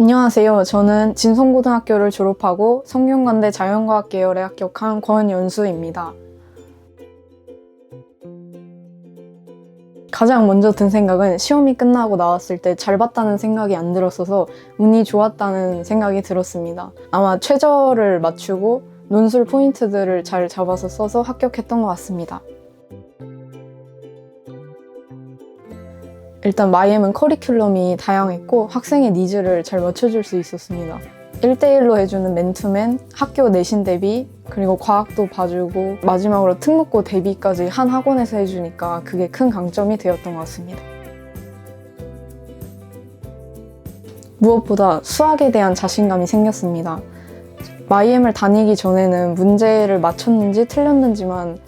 안녕하세요. 저는 진성고등학교를 졸업하고 성균관대 자연과학 계열에 합격한 권연수입니다. 가장 먼저 든 생각은 시험이 끝나고 나왔을 때 잘 봤다는 생각이 안 들었어서 운이 좋았다는 생각이 들었습니다. 아마 최저를 맞추고 논술 포인트들을 잘 잡아서 써서 합격했던 것 같습니다. 일단 마이엠은 커리큘럼이 다양했고 학생의 니즈를 잘 맞춰줄 수 있었습니다. 1대1로 해주는 맨투맨, 학교 내신 대비, 그리고 과학도 봐주고 마지막으로 특목고 대비까지 한 학원에서 해주니까 그게 큰 강점이 되었던 것 같습니다. 무엇보다 수학에 대한 자신감이 생겼습니다. 마이엠을 다니기 전에는 문제를 맞췄는지 틀렸는지만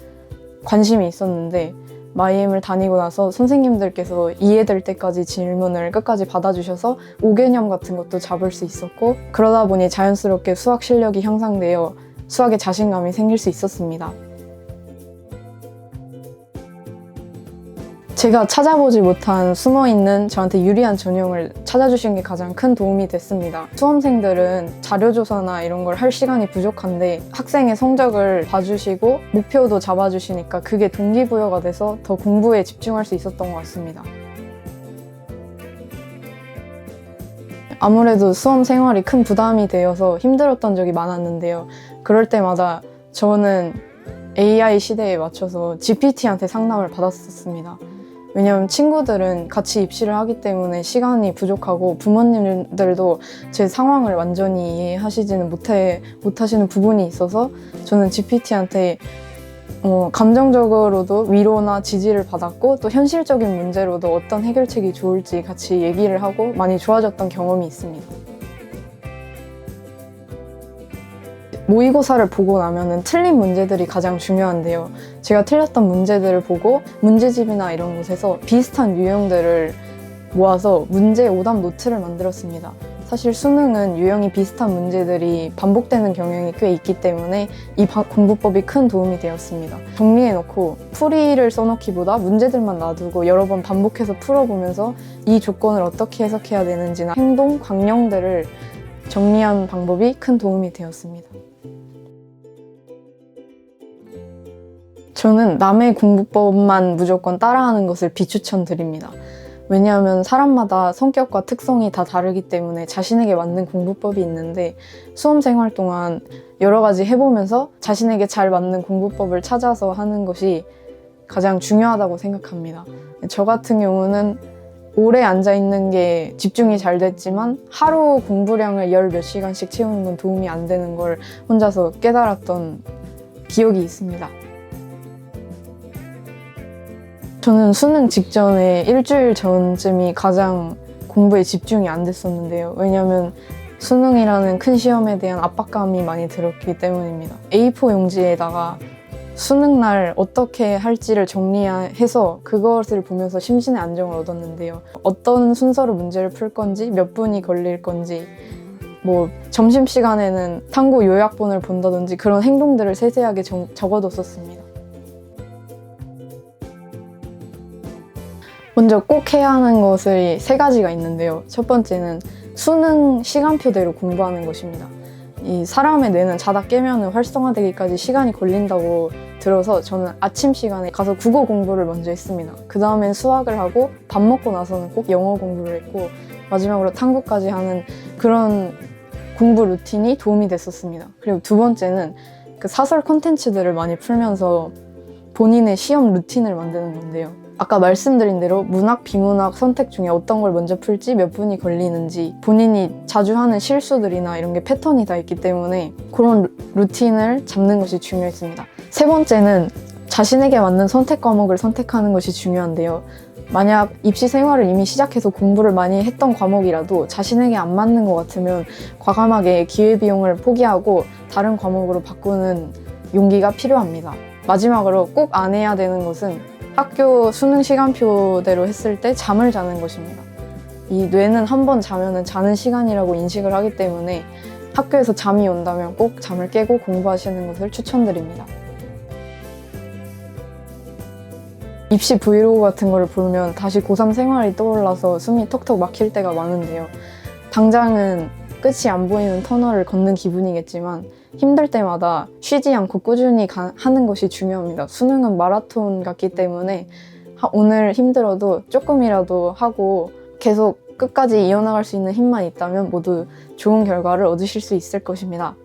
관심이 있었는데 마이엠을 다니고 나서 선생님들께서 이해될 때까지 질문을 끝까지 받아주셔서 5개념 같은 것도 잡을 수 있었고 그러다 보니 자연스럽게 수학 실력이 향상되어 수학에 자신감이 생길 수 있었습니다. 제가 찾아보지 못한 숨어있는 저한테 유리한 전형을 찾아주신 게 가장 큰 도움이 됐습니다. 수험생들은 자료조사나 이런 걸 할 시간이 부족한데 학생의 성적을 봐주시고 목표도 잡아주시니까 그게 동기부여가 돼서 더 공부에 집중할 수 있었던 것 같습니다. 아무래도 수험 생활이 큰 부담이 되어서 힘들었던 적이 많았는데요. 그럴 때마다 저는 AI 시대에 맞춰서 GPT한테 상담을 받았었습니다. 왜냐면 친구들은 같이 입시를 하기 때문에 시간이 부족하고 부모님들도 제 상황을 완전히 이해하시지는 못하시는 부분이 있어서 저는 GPT한테 감정적으로도 위로나 지지를 받았고 또 현실적인 문제로도 어떤 해결책이 좋을지 같이 얘기를 하고 많이 좋아졌던 경험이 있습니다. 모의고사를 보고 나면은 틀린 문제들이 가장 중요한데요. 제가 틀렸던 문제들을 보고 문제집이나 이런 곳에서 비슷한 유형들을 모아서 문제 오답 노트를 만들었습니다. 사실 수능은 유형이 비슷한 문제들이 반복되는 경향이 꽤 있기 때문에 이 공부법이 큰 도움이 되었습니다. 정리해놓고 풀이를 써놓기보다 문제들만 놔두고 여러 번 반복해서 풀어보면서 이 조건을 어떻게 해석해야 되는지나 행동, 광령들을 정리한 방법이 큰 도움이 되었습니다. 저는 남의 공부법만 무조건 따라하는 것을 비추천드립니다. 왜냐하면 사람마다 성격과 특성이 다 다르기 때문에 자신에게 맞는 공부법이 있는데 수험 생활 동안 여러 가지 해보면서 자신에게 잘 맞는 공부법을 찾아서 하는 것이 가장 중요하다고 생각합니다. 저 같은 경우는 오래 앉아있는 게 집중이 잘 됐지만 하루 공부량을 몇 시간씩 채우는 건 도움이 안 되는 걸 혼자서 깨달았던 기억이 있습니다. 저는 수능 직전에 일주일 전쯤이 가장 공부에 집중이 안 됐었는데요. 왜냐하면 수능이라는 큰 시험에 대한 압박감이 많이 들었기 때문입니다. A4 용지에다가 수능날 어떻게 할지를 정리해서 그것을 보면서 심신의 안정을 얻었는데요. 어떤 순서로 문제를 풀 건지, 몇 분이 걸릴 건지, 점심시간에는 탐구 요약본을 본다든지 그런 행동들을 세세하게 적어뒀었습니다. 먼저 꼭 해야 하는 것이 3가지가 있는데요. 첫 번째는 수능 시간표대로 공부하는 것입니다. 이 사람의 뇌는 자다 깨면 활성화되기까지 시간이 걸린다고 들어서 저는 아침 시간에 가서 국어 공부를 먼저 했습니다. 그 다음엔 수학을 하고 밥 먹고 나서는 꼭 영어 공부를 했고 마지막으로 탐구까지 하는 그런 공부 루틴이 도움이 됐었습니다. 그리고 두 번째는 그 사설 콘텐츠들을 많이 풀면서 본인의 시험 루틴을 만드는 건데요. 아까 말씀드린 대로 문학, 비문학 선택 중에 어떤 걸 먼저 풀지 몇 분이 걸리는지 본인이 자주 하는 실수들이나 이런 게 패턴이 다 있기 때문에 그런 루틴을 잡는 것이 중요했습니다. 세 번째는 자신에게 맞는 선택 과목을 선택하는 것이 중요한데요. 만약 입시 생활을 이미 시작해서 공부를 많이 했던 과목이라도 자신에게 안 맞는 것 같으면 과감하게 기회비용을 포기하고 다른 과목으로 바꾸는 용기가 필요합니다. 마지막으로 꼭 안 해야 되는 것은 학교 수능 시간표대로 했을 때 잠을 자는 것입니다. 이 뇌는 한 번 자면은 자는 시간이라고 인식을 하기 때문에 학교에서 잠이 온다면 꼭 잠을 깨고 공부하시는 것을 추천드립니다. 입시 브이로그 같은 거를 보면 다시 고3 생활이 떠올라서 숨이 턱턱 막힐 때가 많은데요. 당장은 끝이 안 보이는 터널을 걷는 기분이겠지만 힘들 때마다 쉬지 않고 꾸준히 하는 것이 중요합니다. 수능은 마라톤 같기 때문에 오늘 힘들어도 조금이라도 하고 계속 끝까지 이어나갈 수 있는 힘만 있다면 모두 좋은 결과를 얻으실 수 있을 것입니다.